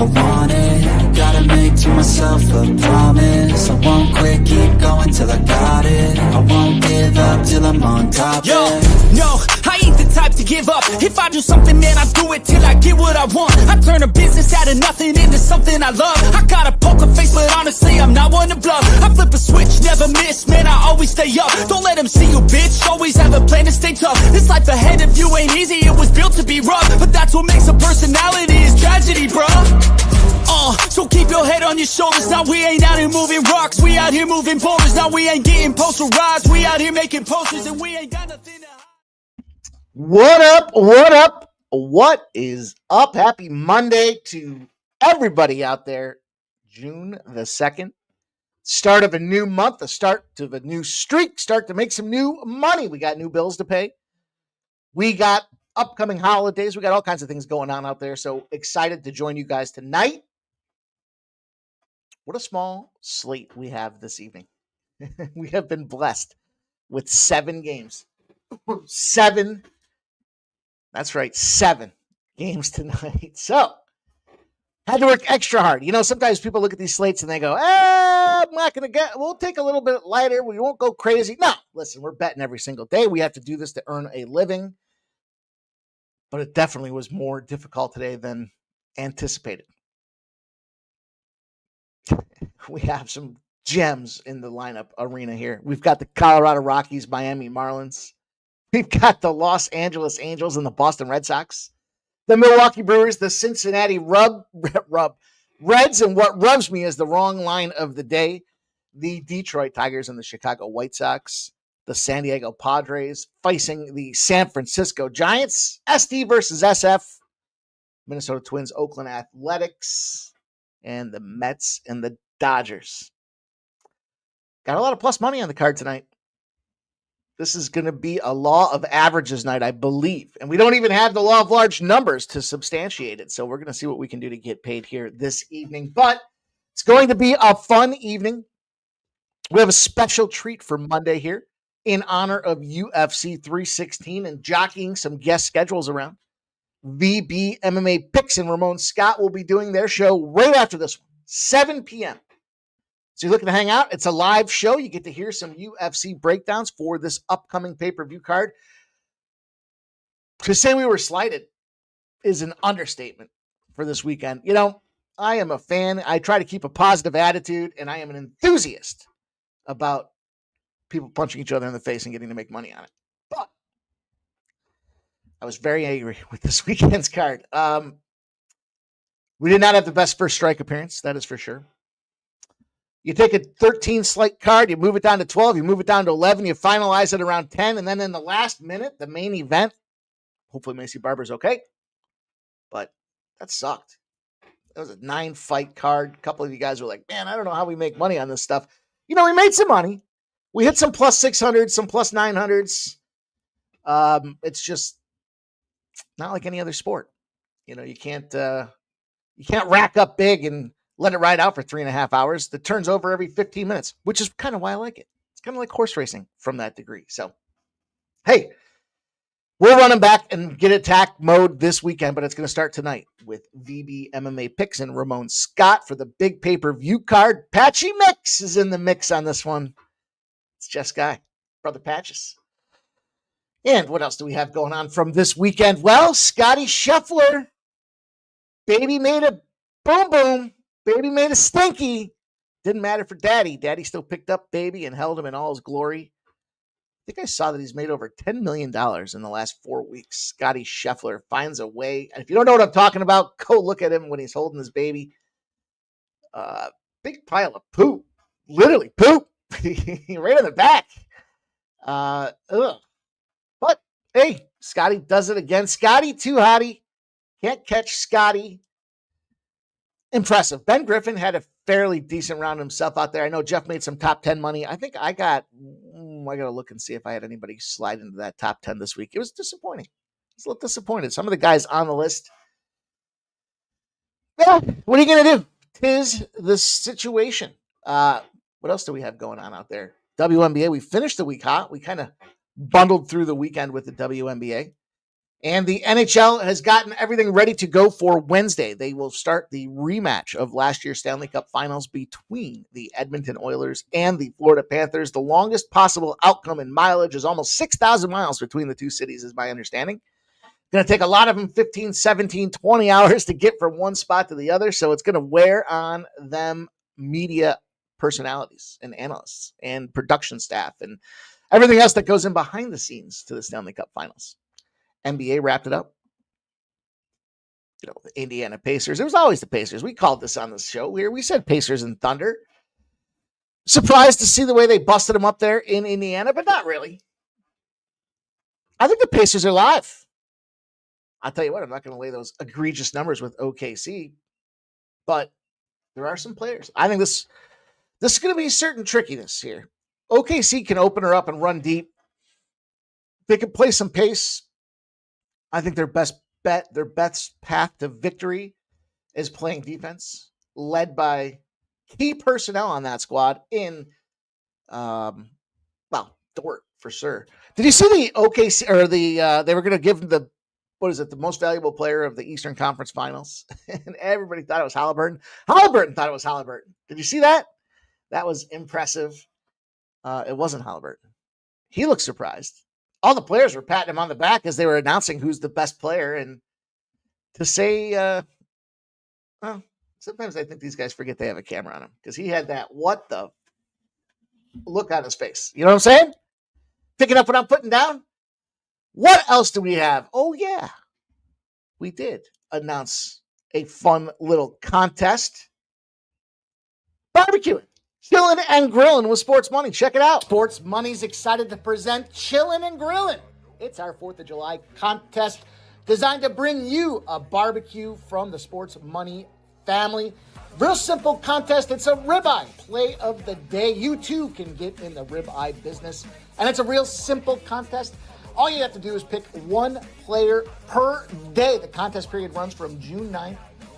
I want it. Gotta make to myself a promise. I won't quit, keep going till I got it. I won't give up till I'm on top. Yo, no, I ain't the type to give up. If I do something, man, I do it till I get what I want. I turn a business out of nothing into something I love. I got a poker face, but honestly, I'm not one to bluff. I flip a switch, never miss, man, I always stay up. Don't let them see you, bitch, always have a plan to stay tough. This life ahead of you ain't easy, it was built to be rough. But that's what makes a personality is tragedy, bruh. So keep your head on your shoulders. Now we ain't out here moving rocks, we out here moving boulders. Now we ain't getting posterized, we out here making posters, and we ain't got nothing to hide. What up? What up? What is up? Happy Monday to everybody out there. June the 2nd. Start of a new month, the start of a new streak, start to make some new money. We got new bills to pay. We got upcoming holidays. We got all kinds of things going on out there. So excited to join you guys tonight. What a small slate we have this evening. We have been blessed with 7 games. 7. That's right, 7 games tonight. So, had to work extra hard. You know, sometimes people look at these slates and they go, I'm not going to we'll take a little bit lighter. We won't go crazy. No, listen, we're betting every single day. We have to do this to earn a living. But it definitely was more difficult today than anticipated. We have some gems in the lineup arena here. We've got the Colorado Rockies, Miami Marlins. We've got the Los Angeles Angels and the Boston Red Sox. The Milwaukee Brewers, the Cincinnati Reds, and what rubs me is the wrong line of the day. The Detroit Tigers and the Chicago White Sox. The San Diego Padres facing the San Francisco Giants. SD versus SF. Minnesota Twins, Oakland Athletics. And the Mets and the Dodgers. Got a lot of plus money on the card tonight. This is going to be a law of averages night, I believe. And we don't even have the law of large numbers to substantiate it. So we're going to see what we can do to get paid here this evening. But it's going to be a fun evening. We have a special treat for Monday here in honor of UFC 316 and jockeying some guest schedules around. VB MMA Picks and Ramon Scott will be doing their show right after this one, 7 p.m. So you're looking to hang out. It's a live show. You get to hear some UFC breakdowns for this upcoming pay-per-view card. To say we were slighted is an understatement for this weekend. You know, I am a fan. I try to keep a positive attitude, and I am an enthusiast about people punching each other in the face and getting to make money on it. But I was very angry with this weekend's card. We did not have the best first strike appearance, that is for sure. You take a 13 slate card, you move it down to 12, you move it down to 11, you finalize it around 10, and then in the last minute, the main event, hopefully Macy Barber's okay, but that sucked. That was a 9-fight card. A couple of you guys were like, man, I don't know how we make money on this stuff. You know, we made some money. We hit some plus 600s, some plus 900s. It's just not like any other sport. You know, you can't rack up big and let it ride out for 3.5 hours. The turns over every 15 minutes, which is kind of why I like it. It's kind of like horse racing from that degree. So, hey, we're running back and get attack mode this weekend, but it's going to start tonight with VB MMA Picks and Ramon Scott for the big pay-per-view card. Patchy Mix is in the mix on this one. It's Jeff's guy, Brother Patches. And what else do we have going on from this weekend? Well, Scotty Scheffler, baby made a boom boom. Baby made a stinky. Didn't matter for Daddy. Daddy still picked up Baby and held him in all his glory. I think I saw that he's made over $10 million in the last 4 weeks. Scotty Scheffler finds a way. And if you don't know what I'm talking about, go look at him when he's holding his baby. Big pile of poop. Literally poop. Right in the back. But, hey, Scotty does it again. Scotty, too hottie. Can't catch Scotty. Impressive. Ben Griffin had a fairly decent round himself out there. I know Jeff made some top 10 money. I think I got to look and see if I had anybody slide into that top 10 this week. It was disappointing. I was a little disappointed. Some of the guys on the list. Yeah, what are you going to do? 'Tis the situation. What else do we have going on out there? WNBA. We finished the week hot. We kind of bundled through the weekend with the WNBA. And the NHL has gotten everything ready to go for Wednesday. They will start the rematch of last year's Stanley Cup Finals between the Edmonton Oilers and the Florida Panthers. The longest possible outcome in mileage is almost 6,000 miles between the two cities, is my understanding. Going to take a lot of them 15, 17, 20 hours to get from one spot to the other. So it's going to wear on them media personalities and analysts and production staff and everything else that goes in behind the scenes to the Stanley Cup Finals. NBA wrapped it up. The Indiana Pacers. It was always the Pacers. We called this on the show. We said Pacers and Thunder. Surprised to see the way they busted them up there in Indiana, but not really. I think the Pacers are live. I'll tell you what, I'm not going to lay those egregious numbers with OKC, but there are some players. I think this is going to be certain trickiness here. OKC can open her up and run deep. They can play some pace. I think their best path to victory is playing defense, led by key personnel on that squad in, Dort for sure. Did you see the OKC or they were going to give him the most valuable player of the Eastern Conference Finals, and everybody thought it was Halliburton. Halliburton thought it was Halliburton. Did you see that? That was impressive. It wasn't Halliburton. He looked surprised. All the players were patting him on the back as they were announcing who's the best player. And to say, sometimes I think these guys forget they have a camera on him, because he had that what the look on his face. You know what I'm saying? Picking up what I'm putting down. What else do we have? Oh, yeah. We did announce a fun little contest. Barbecuing. Chillin' and Grillin' with Sports Money. Check it out. Sports Money's excited to present Chillin' and Grillin'. It's our 4th of July contest designed to bring you a barbecue from the Sports Money family. Real simple contest. It's a ribeye play of the day. You too can get in the ribeye business. And it's a real simple contest. All you have to do is pick one player per day. The contest period runs from June 9th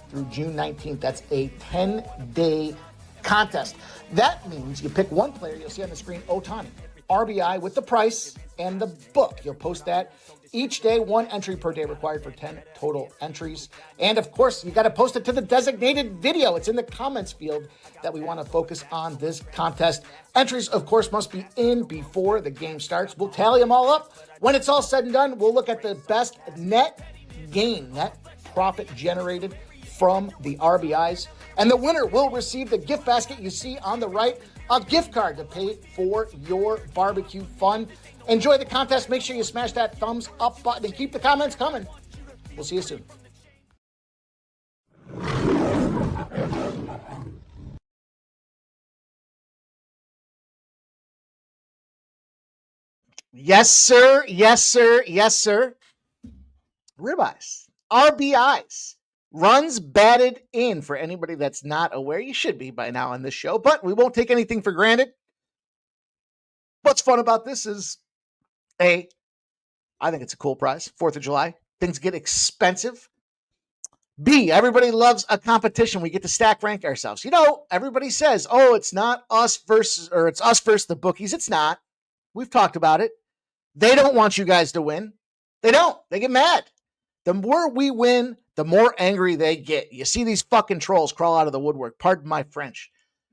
through June 19th. That's a 10-day contest. That means you pick one player. You'll see on the screen Ohtani, RBI with the price and the book. You'll post that each day. 1 entry per day required for 10 total entries. And of course, you got to post it to the designated video. It's in the comments field that we want to focus on this contest. Entries, of course, must be in before the game starts. We'll tally them all up. When it's all said and done, we'll look at the best net gain, net profit generated from the RBIs. And the winner will receive the gift basket you see on the right, a gift card to pay for your barbecue fun. Enjoy the contest. Make sure you smash that thumbs up button and keep the comments coming. We'll see you soon. Yes, sir. Yes, sir. Yes, sir. Ribeyes, RBIs. Runs batted in. For anybody that's not aware, you should be by now on this show, but we won't take anything for granted. What's fun about this is, I think it's a cool prize. 4th of July. Things get expensive. B, everybody loves a competition. We get to stack rank ourselves. Everybody says, it's not us versus, or it's us versus the bookies. It's not. We've talked about it. They don't want you guys to win. They don't. They get mad. The more we win, the more angry they get. You see these fucking trolls crawl out of the woodwork. Pardon my French.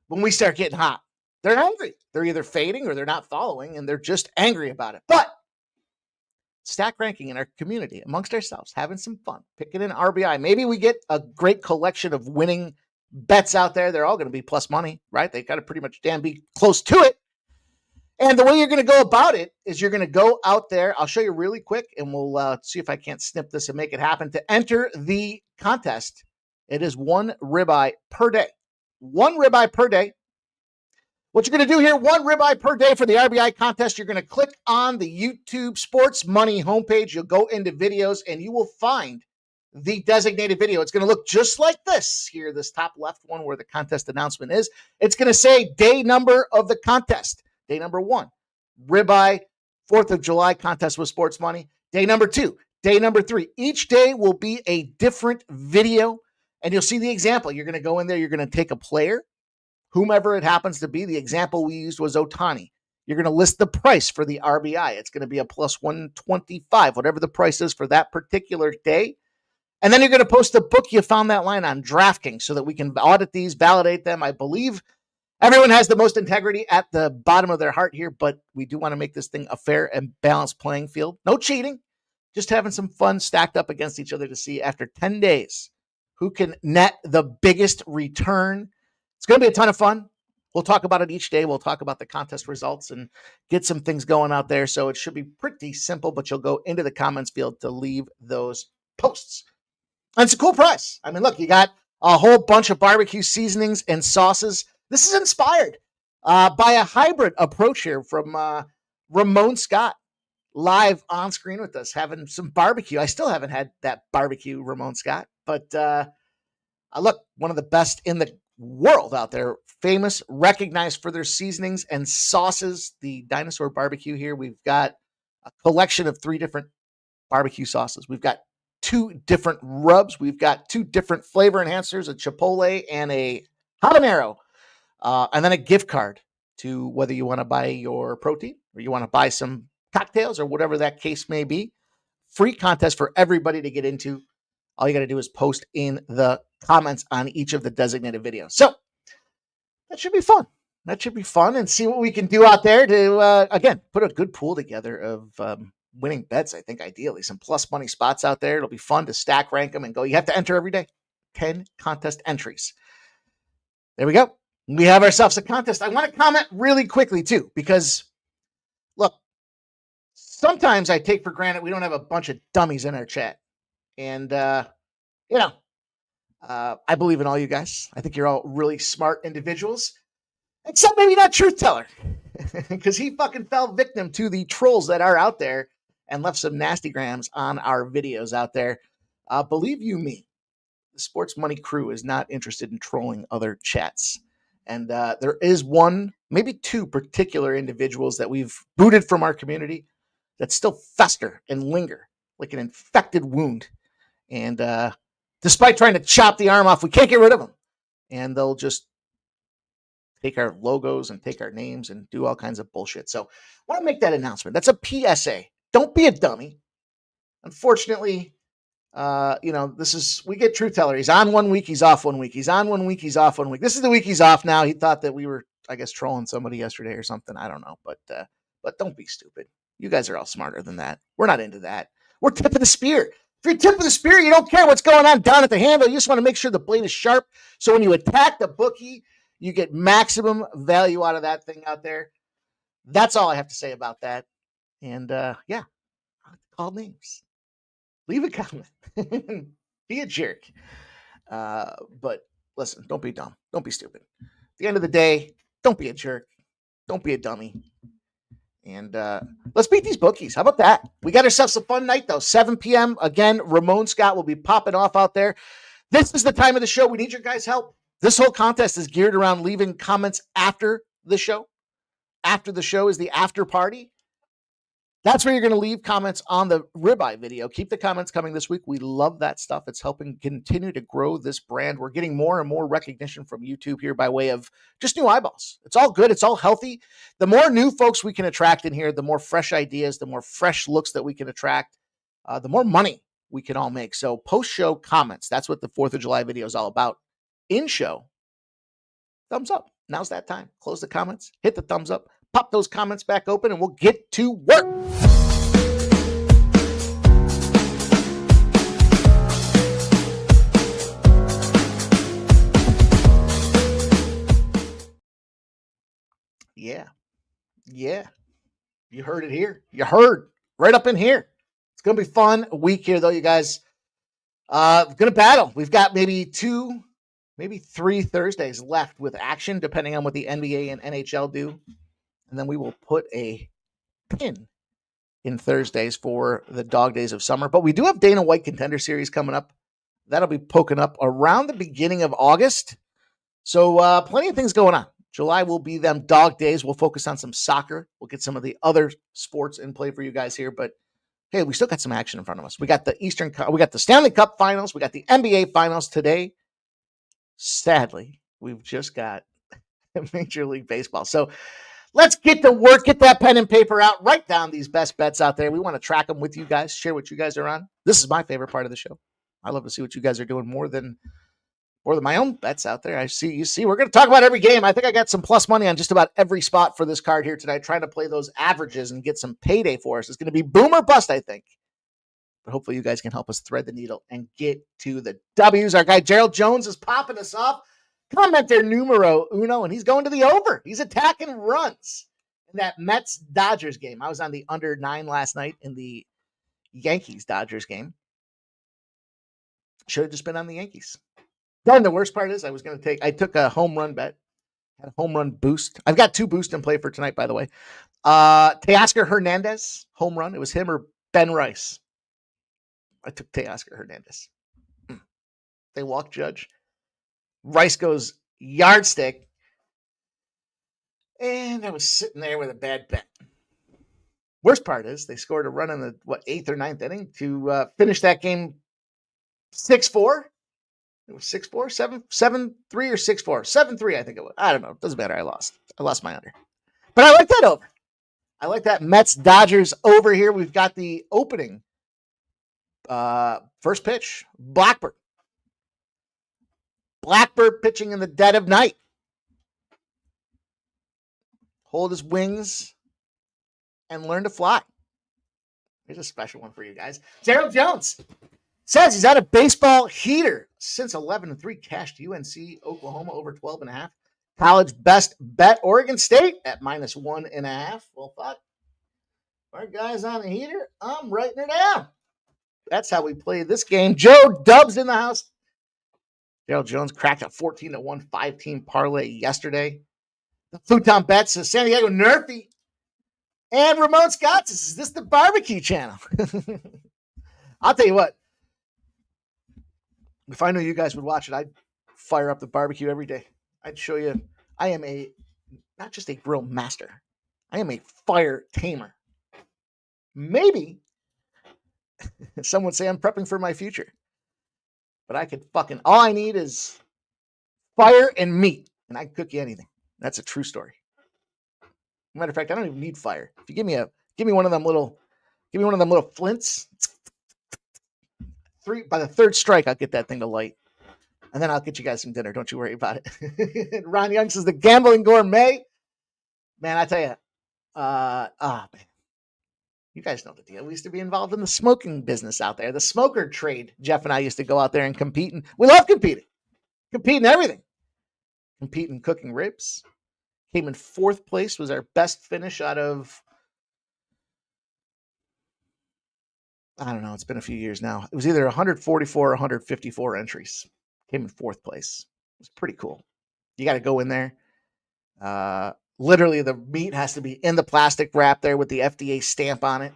When we start getting hot, they're angry. They're either fading or they're not following, and they're just angry about it. But stack ranking in our community amongst ourselves, having some fun, picking an RBI. Maybe we get a great collection of winning bets out there. They're all going to be plus money, right? They got to pretty much damn be close to it. And the way you're going to go about it is you're going to go out there. I'll show you really quick, and we'll see if I can't snip this and make it happen. To enter the contest, it is 1 ribeye per day. 1 ribeye per day. What you're going to do here, 1 ribeye per day for the RBI contest, you're going to click on the YouTube Sports Money homepage. You'll go into videos, and you will find the designated video. It's going to look just like this here, this top left one where the contest announcement is. It's going to say day number of the contest. Day number 1, ribeye, 4th of July contest with Sports Money. Day number 2, day number 3. Each day will be a different video, and you'll see the example. You're going to go in there. You're going to take a player, whomever it happens to be. The example we used was Ohtani. You're going to list the price for the RBI. It's going to be a plus 125, whatever the price is for that particular day. And then you're going to post the book you found that line on DraftKings so that we can audit these, validate them. I believe everyone has the most integrity at the bottom of their heart here, but we do want to make this thing a fair and balanced playing field. No cheating, just having some fun stacked up against each other to see after 10 days who can net the biggest return. It's going to be a ton of fun. We'll talk about it each day. We'll talk about the contest results and get some things going out there. So it should be pretty simple, but you'll go into the comments field to leave those posts. And it's a cool price. I mean, look, you got a whole bunch of barbecue seasonings and sauces. This is inspired by a hybrid approach here from Ramon Scott, live on screen with us, having some barbecue. I still haven't had that barbecue, Ramon Scott, but look, one of the best in the world out there, famous, recognized for their seasonings and sauces. The Dinosaur Barbecue here. We've got a collection of 3 different barbecue sauces. We've got 2 different rubs. We've got 2 different flavor enhancers, a chipotle and a habanero, and then a gift card to whether you want to buy your protein or you want to buy some cocktails or whatever that case may be. Free contest for everybody to get into. All you got to do is post in the comments on each of the designated videos. So that should be fun. That should be fun, and see what we can do out there to, again, put a good pool together of winning bets. I think ideally some plus money spots out there. It'll be fun to stack rank them and go. You have to enter every day. 10 contest entries. There we go. We have ourselves a contest. I want to comment really quickly too, because look, sometimes I take for granted we don't have a bunch of dummies in our chat. And, I believe in all you guys. I think you're all really smart individuals, except maybe not Truth Teller, because he fucking fell victim to the trolls that are out there and left some nasty grams on our videos out there. Believe you me, the Sports Money crew is not interested in trolling other chats. And there is one, maybe 2 particular individuals that we've booted from our community that still fester and linger like an infected wound. And despite trying to chop the arm off, we can't get rid of them. And they'll just take our logos and take our names and do all kinds of bullshit. So I want to make that announcement. That's a PSA. Don't be a dummy. Unfortunately, we get Truth Teller. He's on 1 week, he's off 1 week. He's on 1 week, he's off 1 week. This is the week he's off now. He thought that we were, I guess, trolling somebody yesterday or something. I don't know. But don't be stupid. You guys are all smarter than that. We're not into that. We're tip of the spear. If you're tip of the spear, you don't care what's going on down at the handle. You just want to make sure the blade is sharp. So when you attack the bookie, you get maximum value out of that thing out there. That's all I have to say about that. And call names. Leave a comment. Be a jerk. But listen, don't be dumb. Don't be stupid. At the end of the day, don't be a jerk. Don't be a dummy. And let's beat these bookies. How about that? We got ourselves a fun night, though. 7 p.m. Again, Ramon Scott will be popping off out there. This is the time of the show. We need your guys' help. This whole contest is geared around leaving comments after the show. After the show is the after party. That's where you're going to leave comments on the ribeye video. Keep the comments coming this week. We love that stuff. It's helping continue to grow this brand. We're getting more and more recognition from YouTube here by way of just new eyeballs. It's all good. It's all healthy. The more new folks we can attract in here, the more fresh ideas, the more fresh looks that we can attract, the more money we can all make. So post-show comments. That's what the 4th of July video is all about. In-show, thumbs up. Now's that time. Close the comments. Hit the thumbs up. Pop those comments back open, and we'll get to work. Yeah. You heard it here. You heard right up in here. It's going to be fun. A week here, though, you guys. Going to battle. We've got maybe 2, maybe 3 Thursdays left with action, depending on what the NBA and NHL do. And then we will put a pin in Thursdays for the dog days of summer. But we do have Dana White Contender Series coming up. That'll be poking up around the beginning of August. So plenty of things going on. July will be them dog days. We'll focus on some soccer. We'll get some of the other sports in play for you guys here. But hey, we still got some action in front of us. We got the we got the Stanley Cup Finals. We got the NBA Finals today. Sadly, we've just got Major League Baseball. So Let's get to work. Get that pen and paper out. Write down these best bets out there. We want to track them with you guys. Share what you guys are on. This is my favorite part of the show. I love to see what you guys are doing more than my own bets out there. You see, we're going to talk about every game. I think I got some plus money on just about every spot for this card here tonight, trying to play those averages and get some payday for us. It's going to be boom or bust, I think. But hopefully you guys can help us thread the needle and get to the W's. Our guy Gerald Jones is popping us off. Commenter numero uno, and he's going to the over. He's attacking runs in that Mets-Dodgers game. I was on the under 9 last night in the Yankees-Dodgers game. Should have just been on the Yankees. Then the worst part is I took a home run bet, had a home run boost. I've got 2 boosts in play for tonight, by the way. Teoscar Hernandez, home run. It was him or Ben Rice. I took Teoscar Hernandez. They walk Judge. Rice goes yardstick. And I was sitting there with a bad bet. Worst part is they scored a run in the 8th or 9th inning to finish that game 6-4. It was 6-4, 7-3 or 6-4. 7-3, I think it was. I don't know. It doesn't matter. I lost my under. But I like that over. I like that Mets-Dodgers over here. We've got the opening. First pitch, Blackbird. Blackbird pitching in the dead of night. Hold his wings and learn to fly. Here's a special one for you guys. Gerald Jones says he's had a baseball heater since 11-3. Cashed UNC Oklahoma over 12.5. College best bet Oregon State at -1.5. Well, fuck. Our guys on the heater. I'm writing her down. That's how we play this game. Joe Dubs in the house. Gerald Jones cracked a 14-1 5-team parlay yesterday. The Futon Bets says San Diego Nerfy. And Ramon Scott says, is this the barbecue channel? I'll tell you what. If I knew you guys would watch it, I'd fire up the barbecue every day. I'd show you. I am not just a grill master. I am a fire tamer. Maybe some would say I'm prepping for my future. But I could all I need is fire and meat, and I can cook you anything. That's a true story. Matter of fact, I don't even need fire. If you give me one of them little flints, by the 3rd strike, I'll get that thing to light. And then I'll get you guys some dinner. Don't you worry about it. Ron Young says the gambling gourmet. Man, I tell you, man. You guys know the deal. We used to be involved in the smoking business out there, the smoker trade. Jeff and I used to go out there and compete. And we love competing. Compete in everything. Compete in cooking ribs. Came in 4th place. Was our best finish out of, I don't know. It's been a few years now. It was either 144 or 154 entries. Came in 4th place. It was pretty cool. You got to go in there. Literally, the meat has to be in the plastic wrap there with the FDA stamp on it.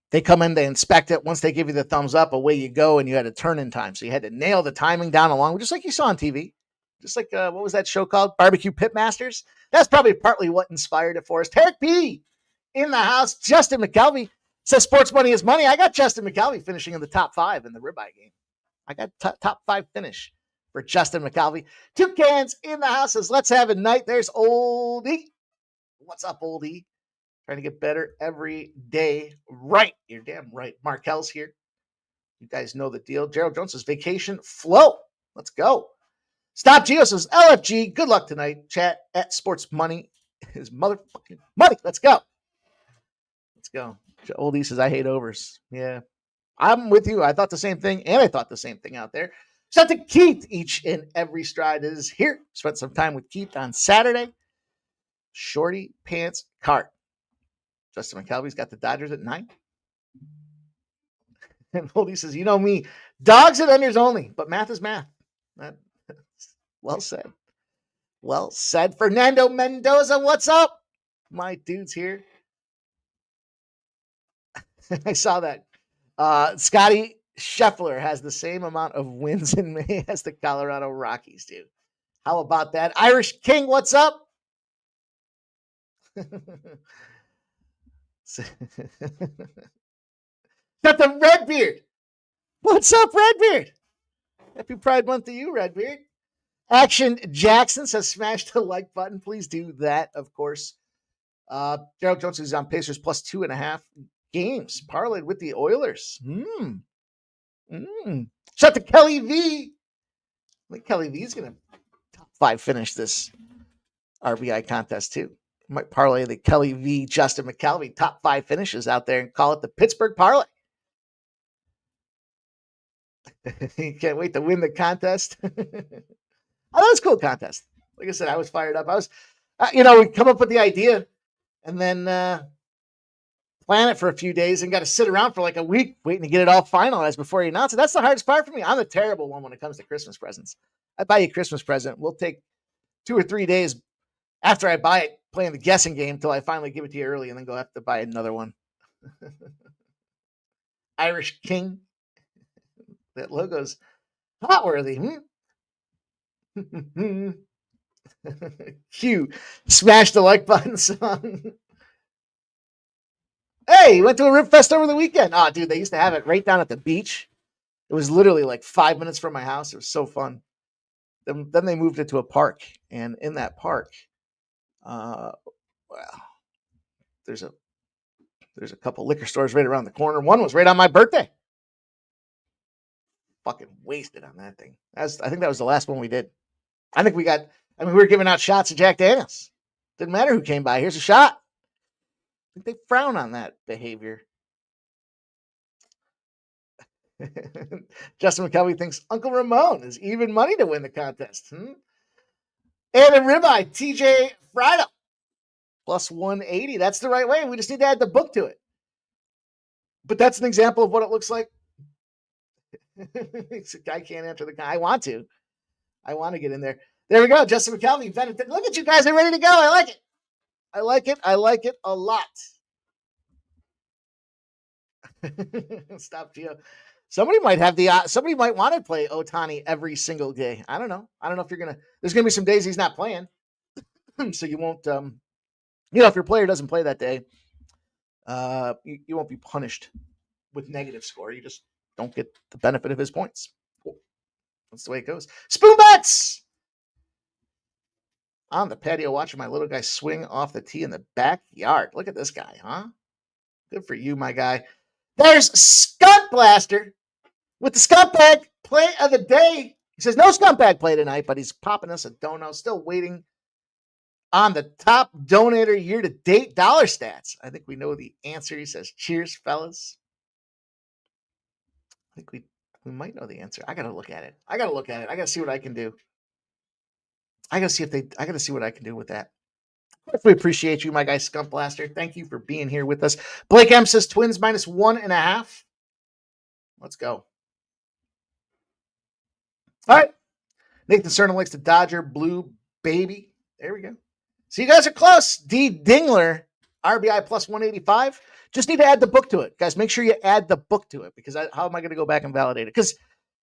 They come in, they inspect it. Once they give you the thumbs up, away you go, and you had a turn-in time. So you had to nail the timing down along, just like you saw on TV. Just like, what was that show called? Barbecue Pitmasters? That's probably partly what inspired it for us. Tarek P. in the house. Justin McKelvey says sports money is money. I got Justin McKelvey finishing in the top 5 in the ribeye game. I got top 5 finish for Justin McKelvey. 2 cans in the house says, let's have a night. There's Oldie. What's up, Oldie? Trying to get better every day. Right. You're damn right. Markel's here. You guys know the deal. Gerald Jones says vacation flow. Let's go. Stop Geo says LFG. Good luck tonight. Chat at sports money is motherfucking money. Let's go. Let's go. Oldie says I hate overs. Yeah. I'm with you. I thought the same thing, and I thought the same thing out there. Shout out to Keith. Each and every stride is here. Spent some time with Keith on Saturday. Shorty Pants Cart. Justin McKelvey's got the Dodgers at 9. And Oldie says, you know me, dogs and unders only, but math is math. Well said. Well said. Fernando Mendoza, what's up? My dude's here. I saw that. Scotty Scheffler has the same amount of wins in May as the Colorado Rockies do. How about that? Irish King, what's up? Got the Redbeard. What's up, Redbeard? Happy Pride Month to you, Redbeard. Action Jackson says smash the like button. Please do that, of course. Gerald Jones is on Pacers plus 2.5 games, parlayed with the Oilers. Shout to Kelly V. I think Kelly V is going to top 5 finish this RBI contest too. Might parlay the Kelly V, Justin McKelvey top 5 finishes out there and call it the Pittsburgh parlay. You can't wait to win the contest. Oh, that was a cool contest. Like I said, I was fired up. I was, we come up with the idea and then plan it for a few days and got to sit around for like a week waiting to get it all finalized before you announce it. That's the hardest part for me. I'm the terrible one when it comes to Christmas presents. I buy you a Christmas present. We'll take 2 or 3 days after I buy it playing the guessing game until I finally give it to you early and then go have to buy another one. Irish King. That logo's hot worthy. Q. Smash the like button song. Hey, went to a Rip Fest over the weekend. Oh, dude, they used to have it right down at the beach. It was literally like 5 minutes from my house. It was so fun. Then they moved it to a park. And in that park, there's a couple liquor stores right around the corner. One was right on my birthday. Fucking wasted on that thing. I think that was the last one we did. I think we were giving out shots of Jack Daniels. Didn't matter who came by. Here's a shot. I think they frown on that behavior. Justin McKelvey thinks Uncle Ramon is even money to win the contest. And a ribeye, TJ Friedel, plus 180. That's the right way. We just need to add the book to it. But that's an example of what it looks like. I can't answer the guy. I want to get in there. There we go. Justin McKelvey. Look at you guys. They're ready to go. I like it. I like it a lot. Stop, Gio. Somebody might want to play Ohtani every single day. I don't know if there's going to be some days he's not playing. So you won't, if your player doesn't play that day, you won't be punished with negative score. You just don't get the benefit of his points. Cool. That's the way it goes. Spoon bets! On the patio watching my little guy swing off the tee in the backyard. Look at this guy, huh? Good for you, my guy. There's Skunk Blaster with the Scumbag play of the day. He says no Scumbag play tonight, but he's popping us a dono. Still waiting on the top donator year-to-date dollar stats. I think we know the answer. He says, cheers, fellas. I think we might know the answer. I got to look at it. I got to see what I can do. I got to see what I can do with that. We appreciate you, my guy, Skunk Blaster. Thank you for being here with us. Blake M says Twins minus 1.5. Let's go. All right. Nathan Cernan likes the Dodger Blue Baby. There we go. So you guys are close. D. Dingler, RBI plus 185. Just need to add the book to it. Guys, make sure you add the book to it because how am I going to go back and validate it? Because,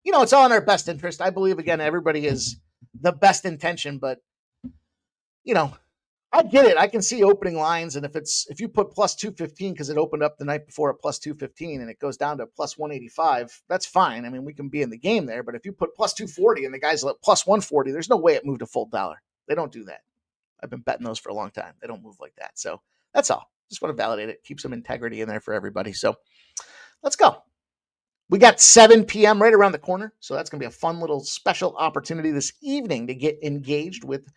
it's all in our best interest. I believe, again, everybody is the best intention, but, I get it. I can see opening lines. And if you put plus 215 because it opened up the night before at plus 215 and it goes down to plus 185, that's fine. I mean, we can be in the game there. But if you put plus 240 and the guy's at plus 140, there's no way it moved a full dollar. They don't do that. I've been betting those for a long time. They don't move like that. So that's all. Just want to validate it. Keep some integrity in there for everybody. So let's go. We got 7 p.m. right around the corner. So that's going to be a fun little special opportunity this evening to get engaged with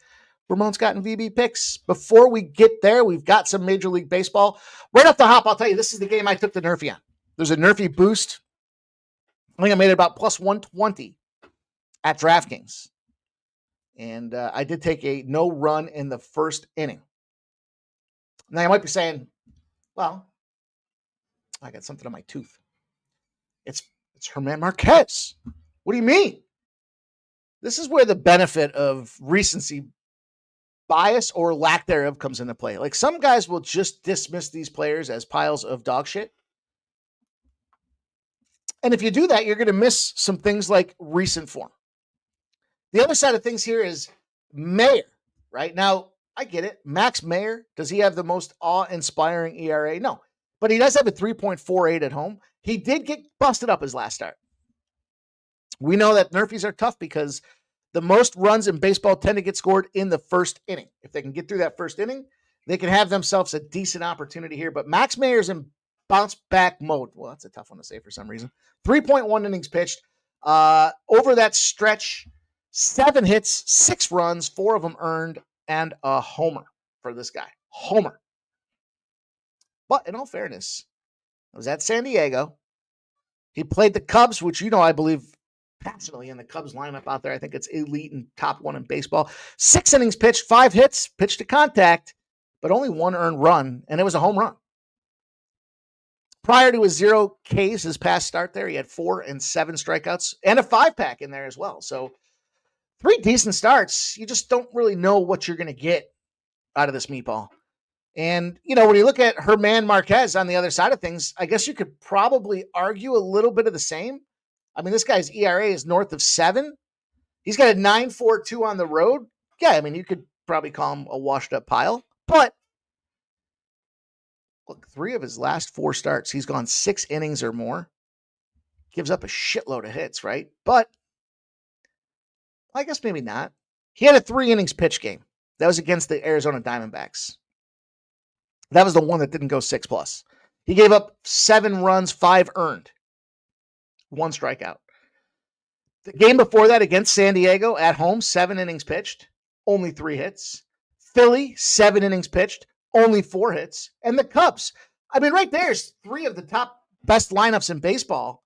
Ramon Scott and VB picks. Before we get there, we've got some Major League Baseball. Right off the hop, I'll tell you, this is the game I took the Nerfy on. There's a Nerfy boost. I think I made it about plus 120 at DraftKings. And I did take a no run in the first inning. Now you might be saying, well, I got something on my tooth. It's Herman Marquez. What do you mean? This is where the benefit of recency bias or lack thereof comes into play. Like some guys will just dismiss these players as piles of dog shit. And if you do that, you're going to miss some things like recent form. The other side of things here is Mayer, right? Now, I get it. Max Mayer, does he have the most awe-inspiring ERA? No, but he does have a 3.48 at home. He did get busted up his last start. We know that Nerfies are tough because the most runs in baseball tend to get scored in the first inning. If they can get through that first inning, they can have themselves a decent opportunity here. But Max Mayer's in bounce back mode. Well, that's a tough one to say for some reason. 3.1 innings pitched. Over that stretch, 7 hits, 6 runs, 4 of them earned, and a homer for this guy. Homer. But in all fairness, I was at San Diego. He played the Cubs, which, I believe passionately in the Cubs lineup out there. I think it's elite and top 1 in baseball. 6 innings pitched, 5 hits, pitched to contact, but only 1 earned run, and it was a home run. Prior to his 0 Ks, his past start there, he had 4 and 7 strikeouts and a 5-pack in there as well. So 3 decent starts. You just don't really know what you're going to get out of this meatball. And, when you look at Germán Marquez on the other side of things, I guess you could probably argue a little bit of the same. I mean, this guy's ERA is north of 7. He's got a 9.42 on the road. Yeah, I mean, you could probably call him a washed up pile. But look, 3 of his last 4 starts, he's gone 6 innings or more. Gives up a shitload of hits, right? But I guess maybe not. He had a 3 innings pitch game. That was against the Arizona Diamondbacks. That was the one that didn't go 6+. He gave up 7 runs, 5 earned, 1 strikeout. The game before that against San Diego at home, 7 innings pitched, only 3 hits. Philly, 7 innings pitched, only 4 hits. And the Cubs, I mean, right there's 3 of the top best lineups in baseball.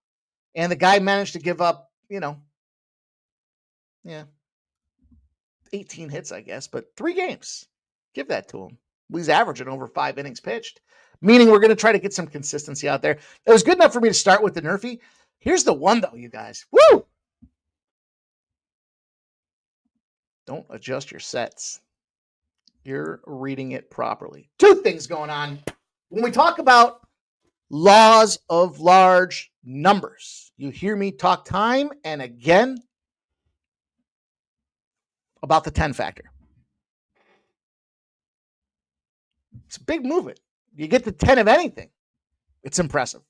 And the guy managed to give up, 18 hits, I guess, but 3 games. Give that to him. He's averaging over 5 innings pitched, meaning we're going to try to get some consistency out there. It was good enough for me to start with the Nerfy. Here's the one, though, you guys. Woo! Don't adjust your sets. You're reading it properly. 2 things going on. When we talk about laws of large numbers, you hear me talk time and again about the 10 factor. It's a big movement. You get the 10 of anything. It's impressive.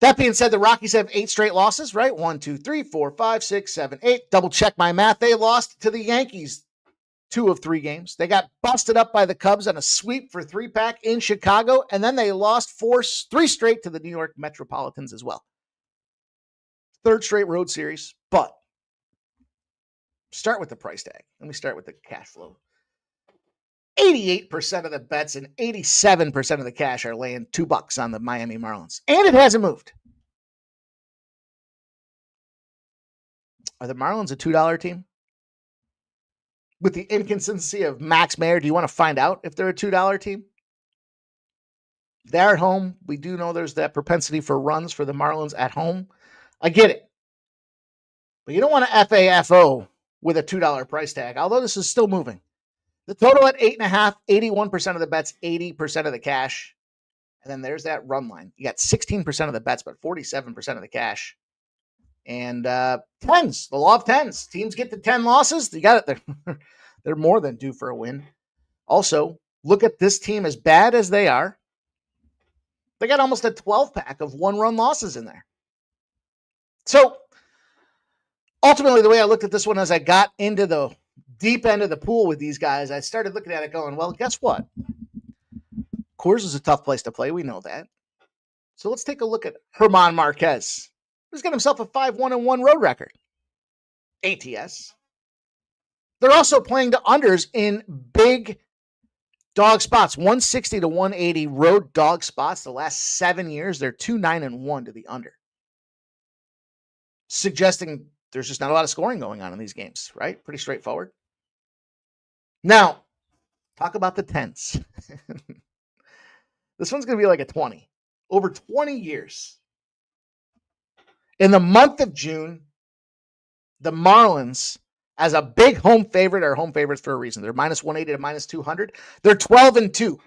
That being said, the Rockies have 8 straight losses, right? 1, 2, 3, 4, 5, 6, 7, 8. Double check my math. They lost to the Yankees 2 of 3 games. They got busted up by the Cubs on a sweep for 3-pack in Chicago, and then they lost 3 straight to the New York Metropolitans as well. 3rd straight road series, but start with the price tag. Let me start with the cash flow. 88% of the bets and 87% of the cash are laying $2 on the Miami Marlins. And it hasn't moved. Are the Marlins a $2 team? With the inconsistency of Max Mayer, do you want to find out if they're a $2 team? They're at home. We do know there's that propensity for runs for the Marlins at home. I get it. But you don't want to FAFO with a $2 price tag, although this is still moving. The total at 8.5, 81% of the bets, 80% of the cash. And then there's that run line. You got 16% of the bets, but 47% of the cash. And 10s, the law of 10s. Teams get to 10 losses. You got it. They're more than due for a win. Also, look at this team as bad as they are. They got almost a 12-pack of 1-run losses in there. So, ultimately, the way I looked at this one as I got into the deep end of the pool with these guys, I started looking at it going, well, guess what? Coors is a tough place to play. We know that. So let's take a look at Germán Marquez. He's got himself a 5-1-1 road record. ATS. They're also playing the unders in big dog spots. 160 to 180 road dog spots. The last 7 years, they're 2-9-1 to the under. Suggesting there's just not a lot of scoring going on in these games, right? Pretty straightforward. Now, talk about the 10s. This one's going to be like a 20. Over 20 years. In the month of June, the Marlins, as a big home favorite, are home favorites for a reason. They're minus 180 to minus 200. They're 12-2.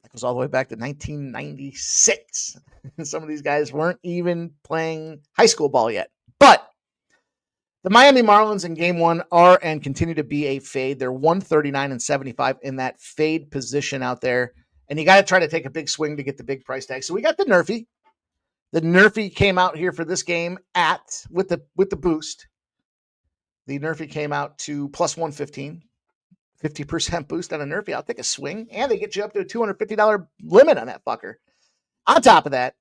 That goes all the way back to 1996. Some of these guys weren't even playing high school ball yet. But the Miami Marlins in game 1 are and continue to be a fade. They're 139-75 in that fade position out there. And you got to try to take a big swing to get the big price tag. So we got the Nerfy. The Nerfy came out here for this game with the boost. The Nerfy came out to plus 115. 50% boost on a Nerfy. I'll take a swing. And they get you up to a $250 limit on that fucker. On top of that,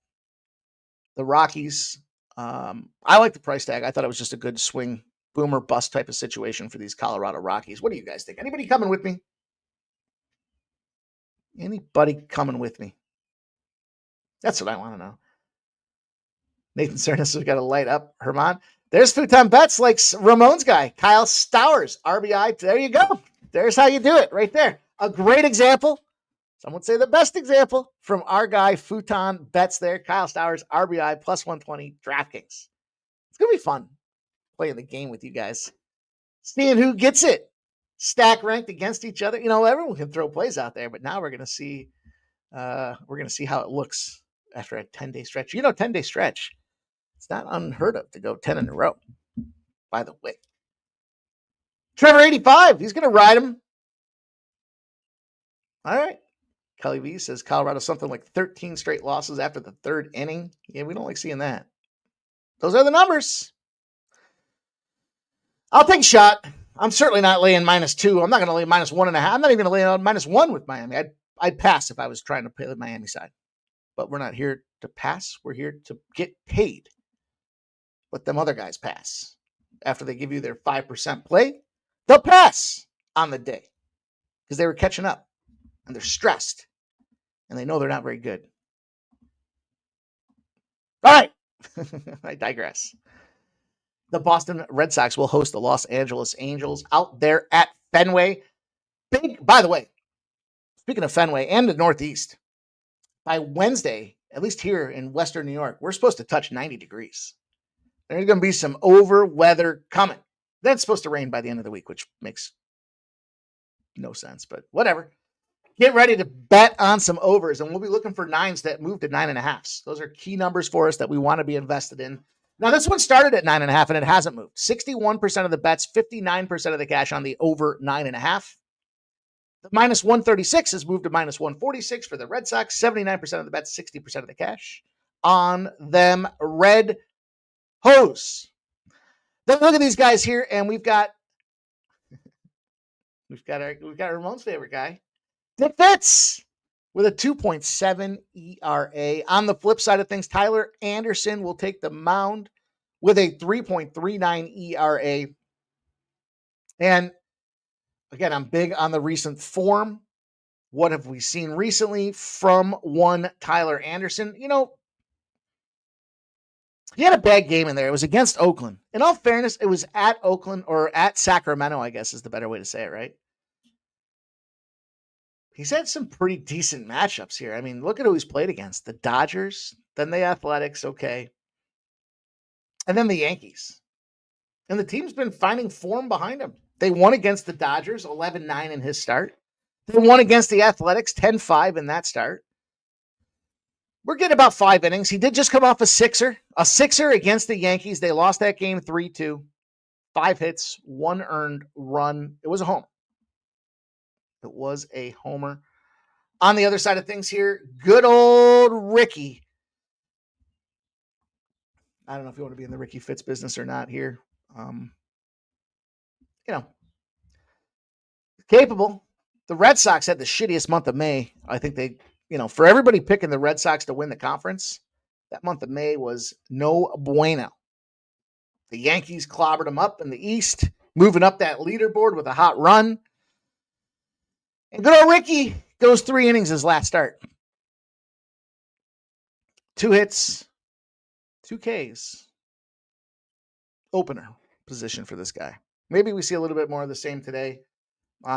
the Rockies, I like the price tag. I thought it was just a good swing, boomer bust type of situation for these Colorado Rockies. What do you guys think? Anybody coming with me? Anybody coming with me? That's what I want to know. Nathan Cernas has got to light up. Herman. There's Futon Bets, like Ramon's guy, Kyle Stowers, RBI. There you go. There's how you do it right there. A great example. Some would say the best example from our guy, Futon Bets there. Kyle Stowers, RBI, plus 120, DraftKings. It's going to be fun playing the game with you guys. Seeing who gets it. Stack ranked against each other. You know, everyone can throw plays out there, but now we're going to see how it looks after a 10-day stretch. 10-day stretch. It's not unheard of to go 10 in a row, by the way. Trevor 85, he's going to ride him. All right. Kelly V says Colorado something like 13 straight losses after the third inning. Yeah, we don't like seeing that. Those are the numbers. I'll take a shot. I'm certainly not laying -2. I'm not going to lay -1.5. I'm not even going to lay on -1 with Miami. I'd pass if I was trying to play the Miami side. But we're not here to pass. We're here to get paid. Let them other guys pass. After they give you their 5% play, they'll pass on the day because they were catching up and they're stressed and they know they're not very good. All right. I digress. The Boston Red Sox will host the Los Angeles Angels out there at Fenway. By the way, speaking of Fenway and the Northeast, by Wednesday, at least here in Western New York, we're supposed to touch 90 degrees. There's going to be some over weather coming. Then it's supposed to rain by the end of the week, which makes no sense, but whatever. Get ready to bet on some overs, and we'll be looking for 9s that move to 9.5s. Those are key numbers for us that we want to be invested in. Now, this one started at 9.5, and it hasn't moved. 61% of the bets, 59% of the cash on the over 9.5. The -136 has moved to -146 for the Red Sox. 79% of the bets, 60% of the cash on them Red Hose. Then look at these guys here, and we've got Ramon's favorite guy, Dick Fitz, with a 2.7 ERA. On the flip side of things, Tyler Anderson will take the mound with a 3.39 ERA. And again, I'm big on the recent form. What have we seen recently from one Tyler Anderson? He had a bad game in there. It was against Oakland. In all fairness, it was at Oakland, or at Sacramento, I guess is the better way to say it, right? He's had some pretty decent matchups here. I mean, look at who he's played against. The Dodgers, then the Athletics, okay. And then the Yankees. And the team's been finding form behind him. They won against the Dodgers, 11-9 in his start. They won against the Athletics, 10-5 in that start. We're getting about 5 innings. He did just come off a sixer. A sixer against the Yankees. They lost that game 3-2. 5 hits, 1 earned run. It was a homer. It was a homer. On the other side of things here, good old Ricky. I don't know if you want to be in the Ricky Fitz business or not here. Capable. The Red Sox had the shittiest month of May. I think they, for everybody picking the Red Sox to win the conference, that month of May was no bueno. The Yankees clobbered them up in the East, moving up that leaderboard with a hot run. And good old Ricky goes 3 innings his last start. 2 hits, 2 Ks. Opener position for this guy. Maybe we see a little bit more of the same today.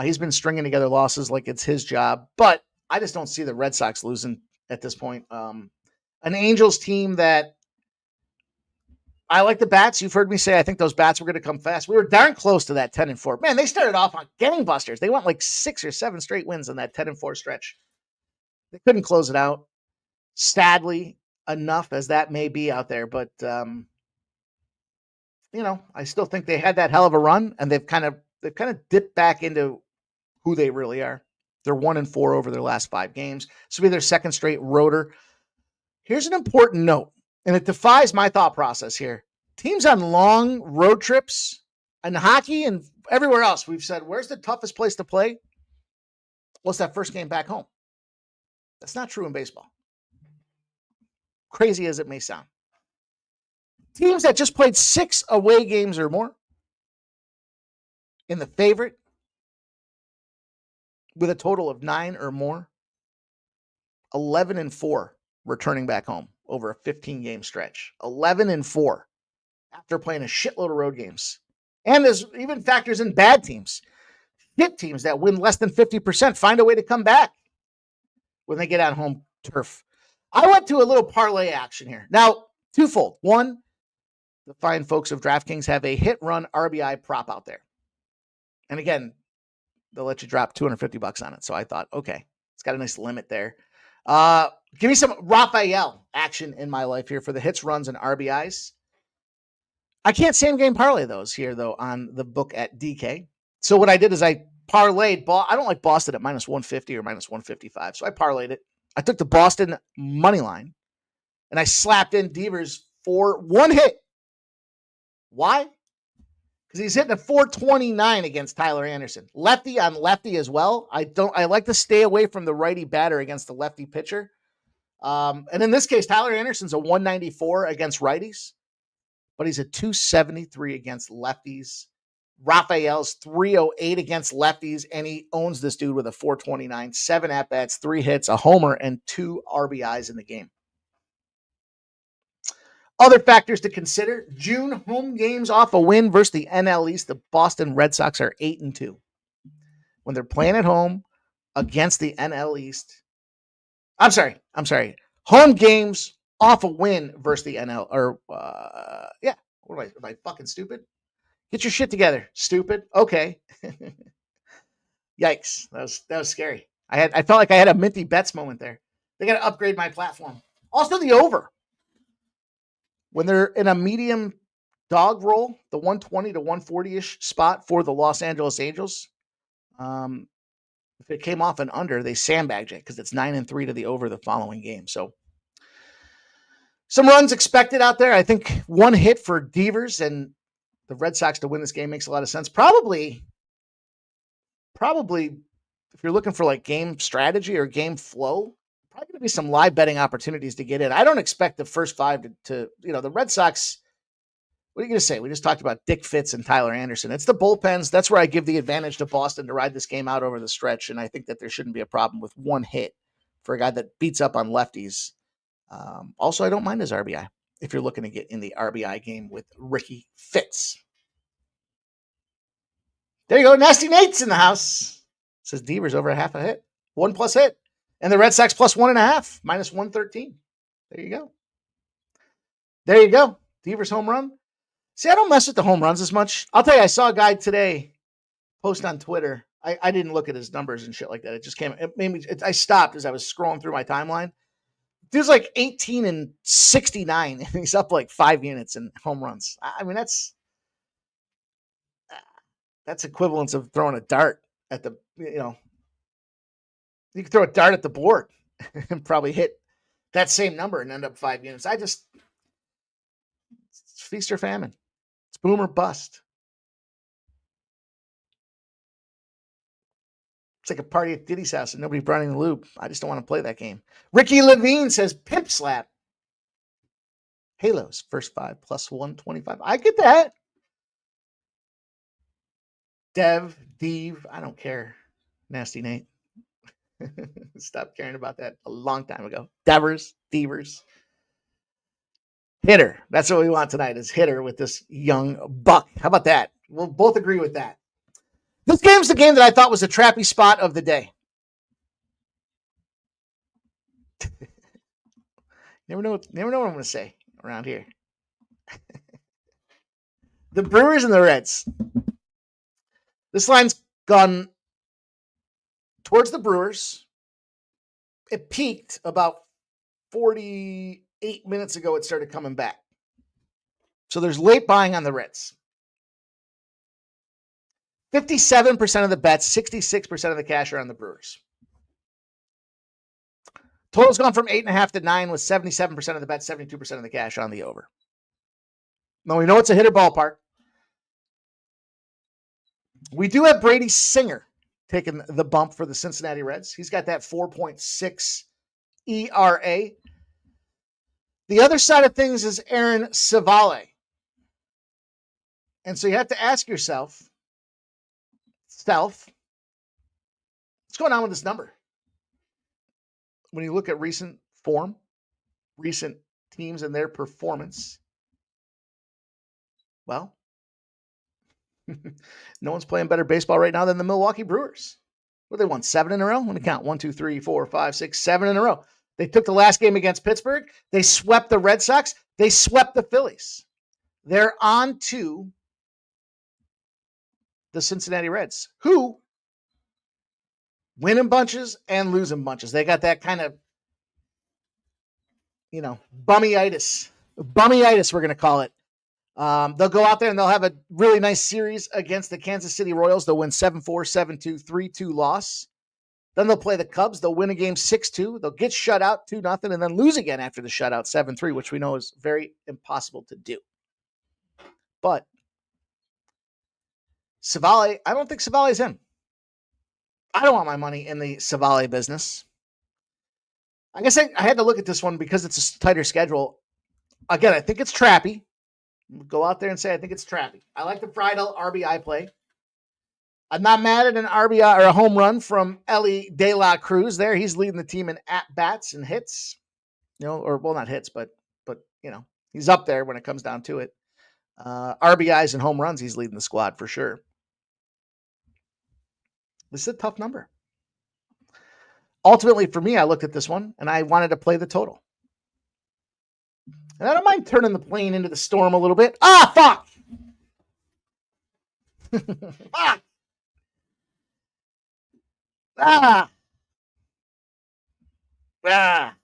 He's been stringing together losses like it's his job, but I just don't see the Red Sox losing at this point. An Angels team that I like the bats. You've heard me say I think those bats were going to come fast. We were darn close to that 10-4. Man, they started off on gangbusters. They went like 6 or 7 straight wins on that 10-4 stretch. They couldn't close it out. Sadly enough as that may be out there, but I still think they had that hell of a run, and they've kind of dipped back into who they really are. They're 1-4 over their last 5 games. This will be their second straight rotor. Here's an important note, and it defies my thought process here. Teams on long road trips, And hockey and everywhere else, we've said, where's the toughest place to play? What's that first game back home? That's not true in baseball. Crazy as it may sound. Teams that just played 6 away games or more in the favorite with a total of 9 or more, 11-4 returning back home over a 15-game stretch. 11-4 after playing a shitload of road games. And there's even factors in bad teams. Hit teams that win less than 50% find a way to come back when they get on home turf. I went to a little parlay action here. Now, twofold. One, the fine folks of DraftKings have a hit run RBI prop out there. And again, they'll let you drop $250 on it. So I thought, okay, it's got a nice limit there. Give me some Raphael action in my life here for the hits, runs, and RBIs. I can't same game parlay those here, though, on the book at DK. So what I did is I parlayed. I don't like Boston at minus 150 or minus 155. So I parlayed it. I took the Boston money line and I slapped in Devers for 1 hit. Why? Because he's hitting a 429 against Tyler Anderson. Lefty on lefty as well. I like to stay away from the righty batter against the lefty pitcher. And in this case, Tyler Anderson's a 194 against righties, but he's a 273 against lefties. Raphael's 308 against lefties, and he owns this dude with a 429, 7 at-bats, 3 hits, a homer, and 2 RBIs in the game. Other factors to consider: June home games off a win versus the NL East. The Boston Red Sox are 8-2 when they're playing at home against the NL East. I'm sorry. Home games off a win versus the NL. Am I fucking stupid? Get your shit together, stupid. Okay. Yikes. That was scary. I felt like I had a Minty Betts moment there. They got to upgrade my platform. Also the over. When they're in a medium dog roll, the 120 to 140-ish spot for the Los Angeles Angels, if it came off an under, they sandbagged it because it's 9-3 to the over the following game. So some runs expected out there. I think 1 hit for Devers and the Red Sox to win this game makes a lot of sense. Probably if you're looking for like game strategy or game flow, probably going to be some live betting opportunities to get in. I don't expect the first 5 to the Red Sox. What are you going to say? We just talked about Dick Fitz and Tyler Anderson. It's the bullpens. That's where I give the advantage to Boston to ride this game out over the stretch. And I think that there shouldn't be a problem with 1 hit for a guy that beats up on lefties. Also, I don't mind his RBI if you're looking to get in the RBI game with Ricky Fitz. There you go. Nasty Nate's in the house. Says Devers over a half a hit. 1+ hit. And the Red Sox plus 1.5, minus 113. There you go. Devers home run. See, I don't mess with the home runs as much. I'll tell you, I saw a guy today post on Twitter. I didn't look at his numbers and shit like that. It just came. It made me. I stopped as I was scrolling through my timeline. Dude's like 18 and 69, and he's up like 5 units in home runs. I mean, that's equivalence of throwing a dart at the. You can throw a dart at the board and probably hit that same number and end up 5 units. It's feast or famine. It's boom or bust. It's like a party at Diddy's house and nobody brought any lube. I just don't want to play that game. Ricky Levine says pimp slap. Halos, first 5 plus 125. I get that. Dev, I don't care. Nasty Nate. Stopped caring about that a long time ago. Devers. Hitter. That's what we want tonight is hitter with this young buck. How about that? We'll both agree with that. This game's the game that I thought was a trappy spot of the day. Never know what I'm going to say around here. The Brewers and the Reds. This line's gone towards the Brewers. It peaked about 48 minutes ago. It started coming back. So there's late buying on the Reds. 57% of the bets, 66% of the cash are on the Brewers. Total's gone from 8.5 to 9 with 77% of the bets, 72% of the cash on the over. Now we know it's a hitter ballpark. We do have Brady Singer taking the bump for the Cincinnati Reds. He's got that 4.6 ERA. The other side of things is Aaron Savale. And so you have to ask yourself, what's going on with this number? When you look at recent form, recent teams and their performance, well, no one's playing better baseball right now than the Milwaukee Brewers. Well, they won 7 in a row. When you count 1, 2, 3, 4, 5, 6, 7 in a row. They took the last game against Pittsburgh. They swept the Red Sox. They swept the Phillies. They're on to the Cincinnati Reds, who win in bunches and lose in bunches. They got that kind of, bummyitis. Bummyitis, we're going to call it. They'll go out there and they'll have a really nice series against the Kansas City Royals. They'll win 7-4, 7-2, 3-2 loss. Then they'll play the Cubs. They'll win a game 6-2. They'll get shut out 2-0 and then lose again after the shutout 7-3, which we know is very impossible to do. But Savale, I don't think Savale's in. I don't want my money in the Savale business. I guess I had to look at this one because it's a tighter schedule. Again, I think it's trappy. Go out there and say I think it's trappy. I like the Friedel RBI play. I'm not mad at an RBI or a home run from Ellie De La Cruz there. He's leading the team in at-bats and hits. Not hits, but he's up there when it comes down to it. RBIs and home runs, he's leading the squad for sure. This is a tough number. Ultimately, for me, I looked at this one, and I wanted to play the total. And I don't mind turning the plane into the storm a little bit. Ah, fuck! Fuck! Ah! Ah!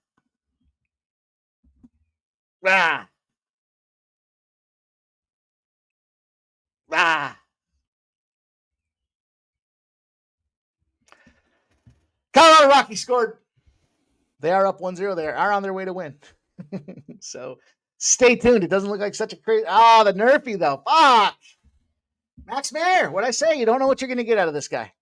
Ah! Ah! Colorado Rockies scored. They are up 1-0. They are on their way to win. So stay tuned. It doesn't look like such a crazy. The Nerfy, though. Fuck. Max Mayer. What'd I say? You don't know what you're going to get out of this guy.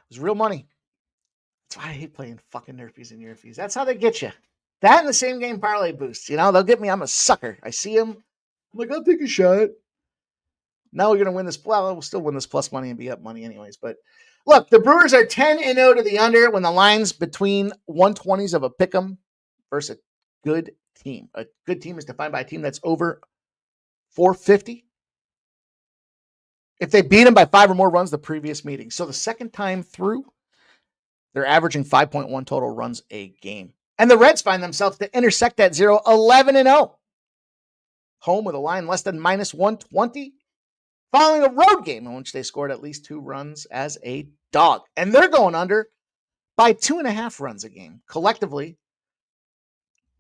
It was real money. That's why I hate playing fucking Nerfies and Nerfies. That's how they get you. That and the same game parlay boosts. They'll get me. I'm a sucker. I see them. I'm like, I'll take a shot. Now we're going to win this. Well, we'll still win this plus money and be up money anyways. But look, the Brewers are 10-0 to the under when the line's between 120s of a pick'em versus a good team. A good team is defined by a team that's over 450. If they beat them by 5 or more runs the previous meeting. So the second time through, they're averaging 5.1 total runs a game. And the Reds find themselves to intersect that 0, 11-0. Home with a line less than minus 120. Following a road game in which they scored at least 2 runs as a dog. And they're going under by 2.5 runs a game. Collectively,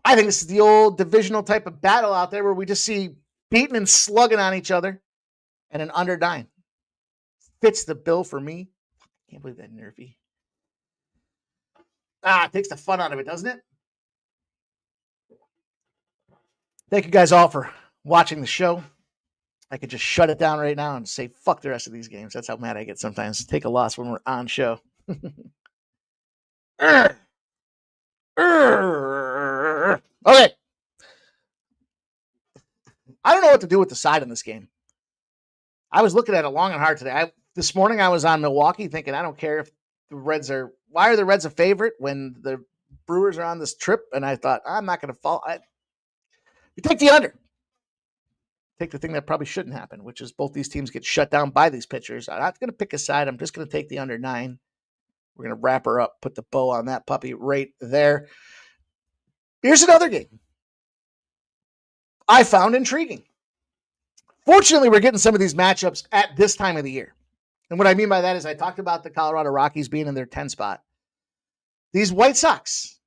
I think this is the old divisional type of battle out there where we just see beating and slugging on each other and an under 9. Fits the bill for me. I can't believe that Nerfy. It takes the fun out of it, doesn't it? Thank you guys all for watching the show. I could just shut it down right now and say, fuck the rest of these games. That's how mad I get sometimes. Take a loss when we're on show. Okay. I don't know what to do with the side in this game. I was looking at it long and hard today. This morning I was on Milwaukee thinking, I don't care if the Reds are, why are the Reds a favorite when the Brewers are on this trip? And I thought, I'm not going to fall. You take the under. Take the thing that probably shouldn't happen, which is both these teams get shut down by these pitchers. I'm not going to pick a side. I'm just going to take the under 9. We're going to wrap her up, put the bow on that puppy right there. Here's another game I found intriguing. Fortunately, we're getting some of these matchups at this time of the year. And what I mean by that is I talked about the Colorado Rockies being in their 10 spot. These White Sox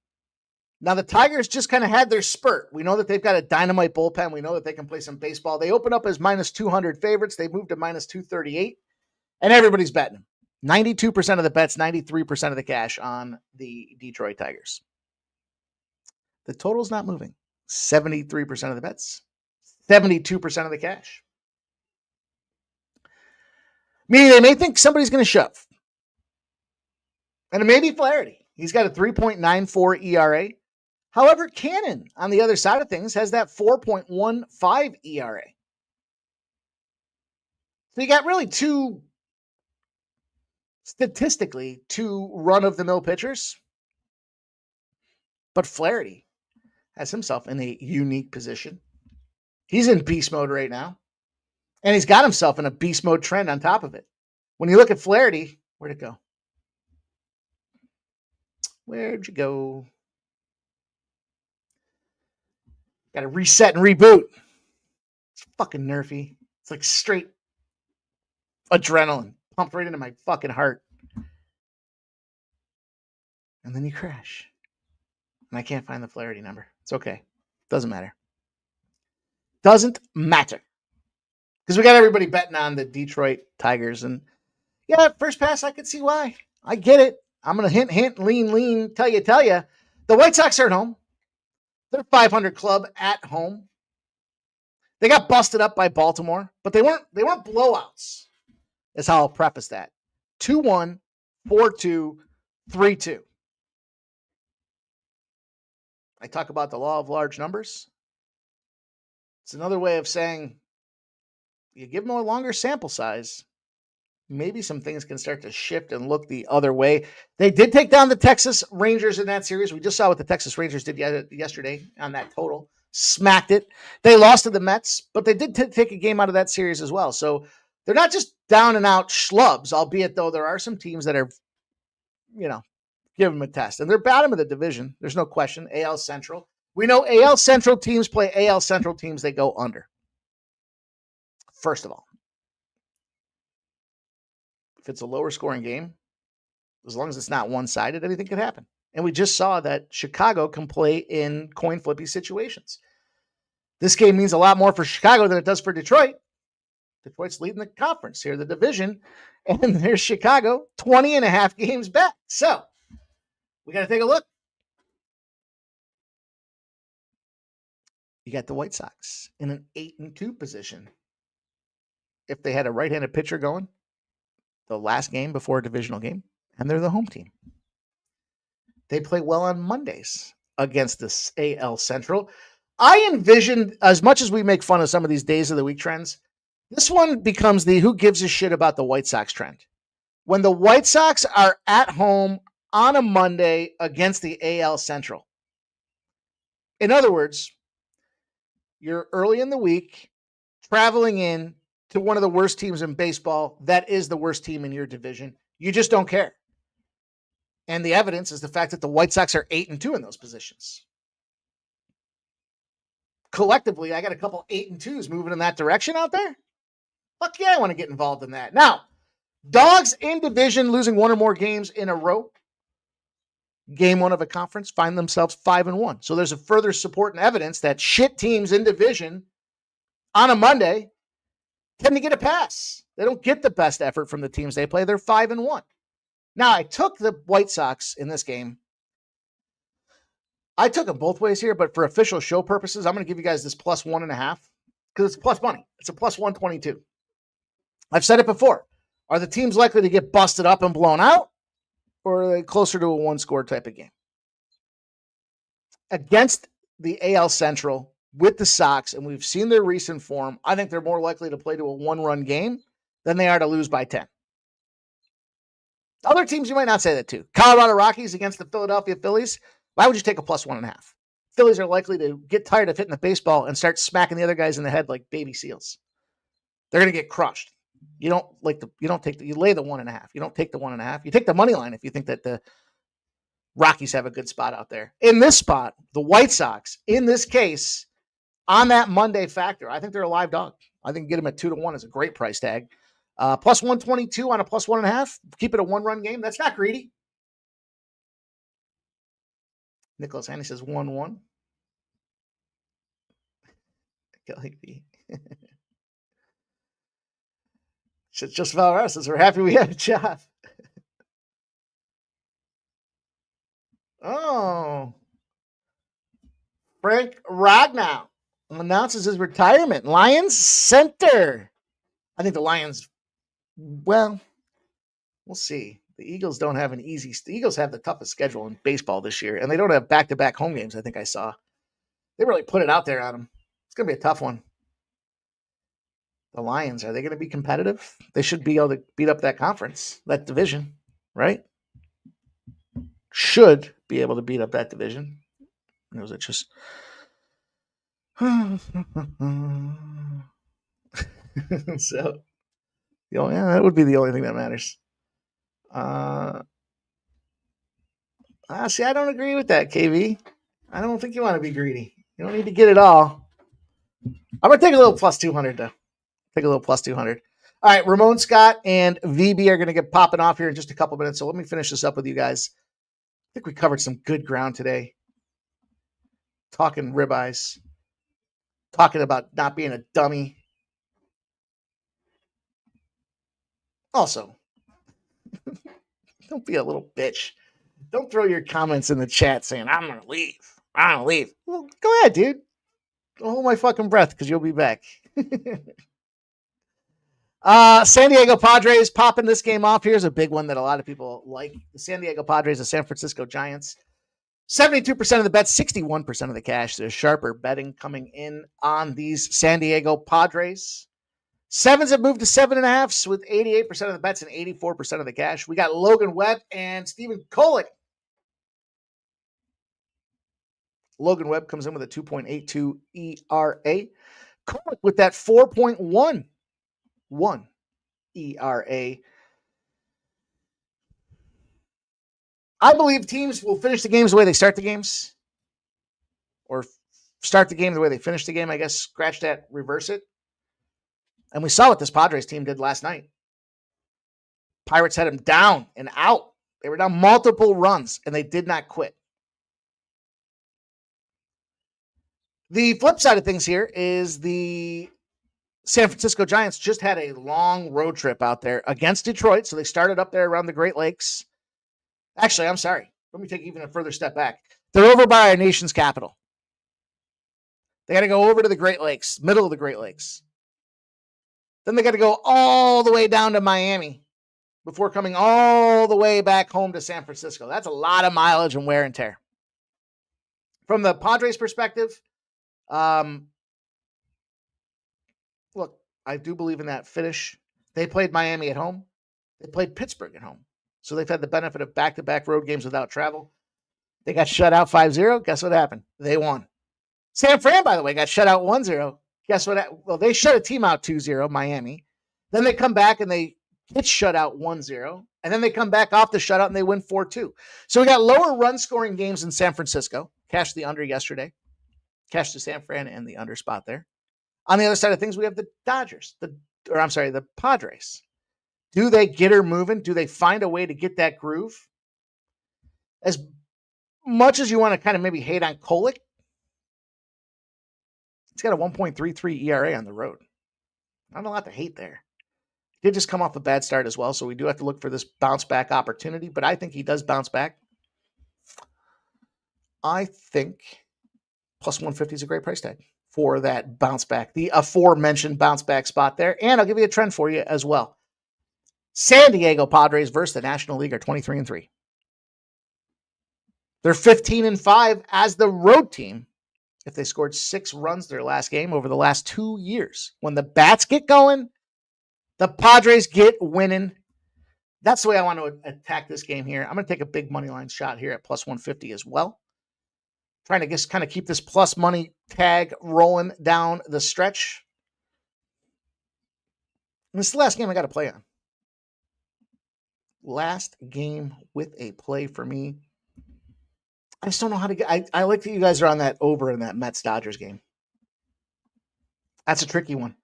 Now, the Tigers just kind of had their spurt. We know that they've got a dynamite bullpen. We know that they can play some baseball. They open up as minus 200 favorites. They moved to minus 238, and everybody's betting them. 92% of the bets, 93% of the cash on the Detroit Tigers. The total's not moving. 73% of the bets, 72% of the cash. Meaning they may think somebody's going to shove. And it may be Flaherty. He's got a 3.94 ERA. However, Cannon, on the other side of things, has that 4.15 ERA. So you got really statistically, two run-of-the-mill pitchers. But Flaherty has himself in a unique position. He's in beast mode right now. And he's got himself in a beast mode trend on top of it. When you look at Flaherty, where'd it go? Where'd you go? Got to reset and reboot. It's fucking nerfy. It's like straight adrenaline pumped right into my fucking heart. And then you crash. And I can't find the Flaherty number. It's okay. Doesn't matter. Doesn't matter. Because we got everybody betting on the Detroit Tigers. And yeah, at first pass, I could see why. I get it. I'm going to hint, lean, tell you. The White Sox are at home. They're 500 club at home. They got busted up by Baltimore, but they weren't blowouts. Is how I'll preface that. 2-1, 4-2, 3-2. I talk about the law of large numbers. It's another way of saying you give them a longer sample size, maybe some things can start to shift and look the other way. They did take down the Texas Rangers in that series. We just saw what the Texas Rangers did yesterday on that total. Smacked it. They lost to the Mets, but they did take a game out of that series as well. So they're not just down and out schlubs, albeit though there are some teams that are, give them a test. And they're bottom of the division. There's no question. AL Central. We know AL Central teams play AL Central teams. They go under. First of all, if it's a lower scoring game, as long as it's not one-sided, anything could happen. And we just saw that Chicago can play in coin flippy situations. This game means a lot more for Chicago than it does for Detroit. Detroit's leading the conference here, the division, and there's Chicago 20 and a half games back. So we got to take a look. You got the White Sox in an 8-2 position. If they had a right-handed pitcher going, the last game before a divisional game, and they're the home team. They play well on Mondays against this AL Central. I envision, as much as we make fun of some of these days of the week trends, this one becomes the who gives a shit about the White Sox trend. When the White Sox are at home on a Monday against the AL Central. In other words, you're early in the week, traveling in to one of the worst teams in baseball. That is the worst team in your division. You just don't care. And the evidence is the fact that the White Sox are 8-2 in those positions. Collectively, I got a couple 8-2s moving in that direction out there. Fuck yeah, I want to get involved in that. Now, dogs in division losing one or more games in a row. Game one of a conference find themselves 5-1. So there's a further support and evidence that shit teams in division on a Monday tend to get a pass. They don't get the best effort from the teams they play. They're 5-1. Now, I took the White Sox in this game. I took them both ways here, but for official show purposes, I'm going to give you guys this plus 1.5 because it's plus money. It's a plus 122. I've said it before. Are the teams likely to get busted up and blown out, or are they closer to a one-score type of game? Against the AL Central with the Sox, and we've seen their recent form, I think they're more likely to play to a one-run game than they are to lose by 10. Other teams you might not say that to. Colorado Rockies against the Philadelphia Phillies. Why would you take a plus 1.5? Phillies are likely to get tired of hitting the baseball and start smacking the other guys in the head like baby seals. They're going to get crushed. You lay the 1.5. You don't take the 1.5. You take the money line if you think that the Rockies have a good spot out there. In this spot, the White Sox, in this case, on that Monday factor, I think they're a live dog. I think get them at 2-1 is a great price tag. Plus 122 on a plus 1.5. Keep it a one-run game. That's not greedy. Nicholas Haney says 1-1. Kelly B. Just Valera says, we're happy we had a job. Oh. Frank Ragnow announces his retirement. Lions center. I think the Lions, well, we'll see. The Eagles don't have an easy. The Eagles have the toughest schedule in baseball this year, and they don't have back-to-back home games. I think I saw. They really put it out there on them. It's going to be a tough one. The Lions, are they going to be competitive? They should be able to beat up that conference, that division, right? Should be able to beat up that division. Or was it just? So, yeah, that would be the only thing that matters. See, I don't agree with that, KV. I don't think you want to be greedy. You don't need to get it all. I'm going to take a little plus 200, though. Take a little plus 200. All right, Ramon Scott and VB are going to get popping off here in just a couple minutes, so let me finish this up with you guys. I think we covered some good ground today. Talking ribeyes. Talking about not being a dummy. Also, don't be a little bitch. Don't throw your comments in the chat saying, I'm going to leave. I'm going to leave. Well, go ahead, dude. Don't hold my fucking breath because you'll be back. San Diego Padres popping this game off. Here's a big one that a lot of people like. The San Diego Padres, the San Francisco Giants. 72% of the bets, 61% of the cash. There's sharper betting coming in on these San Diego Padres. Sevens have moved to 7.5s with 88% of the bets and 84% of the cash. We got Logan Webb and Stephen Kolek. Logan Webb comes in with a 2.82 ERA. Kolek with that 4.11 ERA. I believe teams will finish the games the way they start the games. Or start the game the way they finish the game, I guess. Scratch that, reverse it. And we saw what this Padres team did last night. Pirates had them down and out. They were down multiple runs, and they did not quit. The flip side of things here is the San Francisco Giants just had a long road trip out there against Detroit. So they started up there around the Great Lakes. Actually, I'm sorry. Let me take even a further step back. They're over by our nation's capital. They got to go over to the Great Lakes, middle of the Great Lakes. Then they got to go all the way down to Miami before coming all the way back home to San Francisco. That's a lot of mileage and wear and tear. From the Padres' perspective, look, I do believe in that finish. They played Miami at home. They played Pittsburgh at home. So they've had the benefit of back-to-back road games without travel. They got shut out 5-0. Guess what happened? They won. San Fran, by the way, got shut out 1-0. Guess what? Well, they shut a team out 2-0, Miami. Then they come back and they get shut out 1-0. And then they come back off the shutout and they win 4-2. So we got lower run scoring games in San Francisco. Cashed the under yesterday. Cashed the San Fran and the under spot there. On the other side of things, we have the the Padres. Do they get her moving? Do they find a way to get that groove? As much as you want to kind of maybe hate on Kolek, he's got a 1.33 ERA on the road. Not a lot to hate there. He did just come off a bad start as well, so we do have to look for this bounce back opportunity, but I think he does bounce back. I think plus 150 is a great price tag for that bounce back, the aforementioned bounce back spot there. And I'll give you a trend for you as well. San Diego Padres versus the National League are 23-3. They're 15-5 as the road team if they scored 6 runs their last game over the last 2 years. When the bats get going, the Padres get winning. That's the way I want to attack this game here. I'm going to take a big money line shot here at plus 150 as well. Trying to just kind of keep this plus money tag rolling down the stretch. And this is the last game I got to play on. Last game with a play for me. I just don't know how to get. I like that you guys are on that over in that Mets-Dodgers game. That's a tricky one.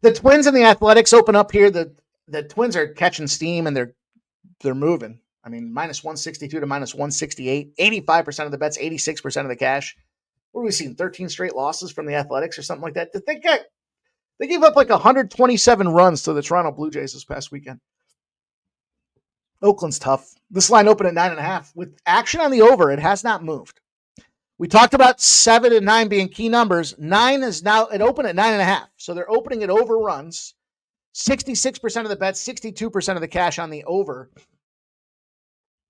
The Twins and the Athletics open up here. The Twins are catching steam and they're moving. I mean, minus 162 to minus 168, 85% of the bets, 86% of the cash. What are we seeing? 13 straight losses from the Athletics or something like that. They gave up like 127 runs to the Toronto Blue Jays this past weekend. Oakland's tough. This line opened at 9.5. With action on the over, it has not moved. We talked about 7 and 9 being key numbers. 9 is now, it opened at 9.5. So they're opening at over runs. 66% of the bets, 62% of the cash on the over.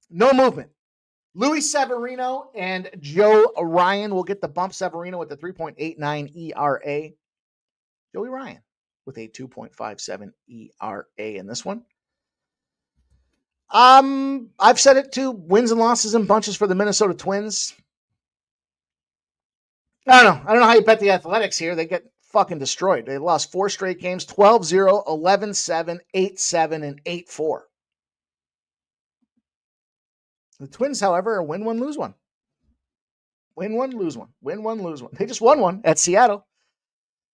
No movement. Luis Severino and Joe Ryan will get the bump. Severino with the 3.89 ERA. Joey Ryan with a 2.57 ERA in this one. I've said it too. Wins and losses in bunches for the Minnesota Twins. I don't know how you bet the Athletics here. They get fucking destroyed. They lost 4 straight games, 12-0, 11-7, 8-7, and 8-4. The Twins, however, are win one, lose one. Win one, lose one. Win one, lose one. They just won one at Seattle.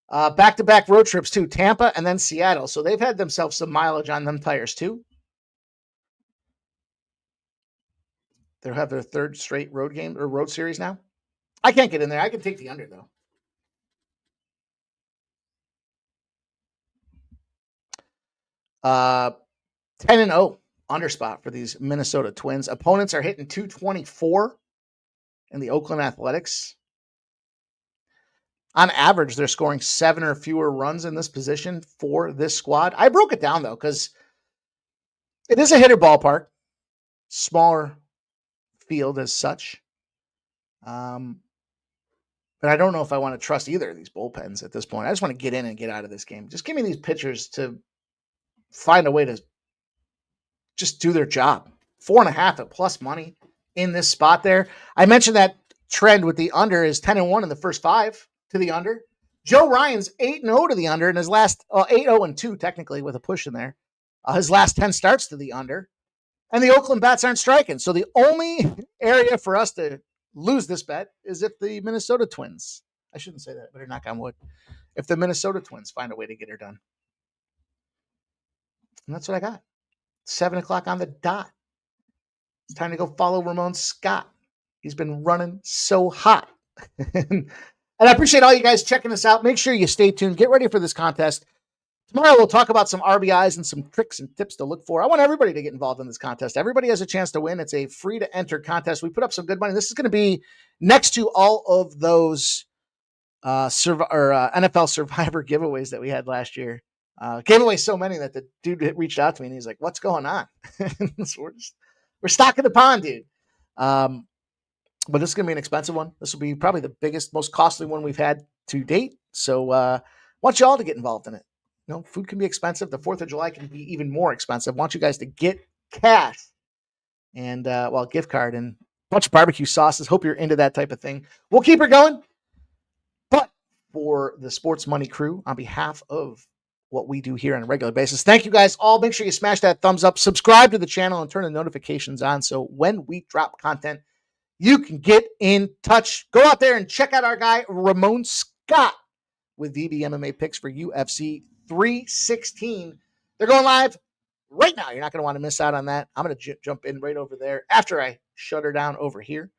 Back-to-back road trips too, Tampa and then Seattle. So they've had themselves some mileage on them tires too. They'll have their 3rd straight road game or road series now. I can't get in there. I can take the under though. Uh, 10-0 under spot for these Minnesota Twins. Opponents are hitting 224 in the Oakland Athletics. On average, they're scoring 7 or fewer runs in this position for this squad. I broke it down though, because it is a hitter ballpark, smaller field as such. But I don't know if I want to trust either of these bullpens at this point. I just want to get in and get out of this game. Just give me these pitchers to find a way to just do their job. 4.5 at plus money in this spot there. I mentioned that trend with the under is 10-1 in the first 5 to the under. Joe Ryan's 8-0 to the under in his last 8-0-2 technically with a push in there. His last 10 starts to the under. And the Oakland bats aren't striking. So the only area for us to lose this bet is if the Minnesota Twins, I shouldn't say that, better knock on wood, if the Minnesota Twins find a way to get her done. And that's what I got. 7 o'clock on the dot. It's time to go follow Ramon Scott. He's been running so hot. And I appreciate all you guys checking us out. Make sure you stay tuned. Get ready for this contest. Tomorrow we'll talk about some RBIs and some tricks and tips to look for. I want everybody to get involved in this contest. Everybody has a chance to win. It's a free to enter contest. We put up some good money. This is going to be next to all of those NFL Survivor giveaways that we had last year. Gave away so many that the dude reached out to me and he's like, "What's going on?" So we're stocking the pond, dude. But this is going to be an expensive one. This will be probably the biggest, most costly one we've had to date. So I want you all to get involved in it. You know, food can be expensive. The 4th of July can be even more expensive. I want you guys to get cash and, gift card and a bunch of barbecue sauces. Hope you're into that type of thing. We'll keep her going. But for the Sports Money crew, on behalf of what we do here on a regular basis, thank you guys all. Make sure you smash that thumbs up, subscribe to the channel, and turn the notifications on so when we drop content, you can get in touch. Go out there and check out our guy, Ramon Scott, with VB MMA picks for UFC 316. They're going live right now. You're not going to want to miss out on that. I'm going to jump in right over there after I shut her down over here.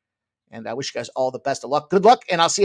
And I wish you guys all the best of luck. Good luck, and I'll see you.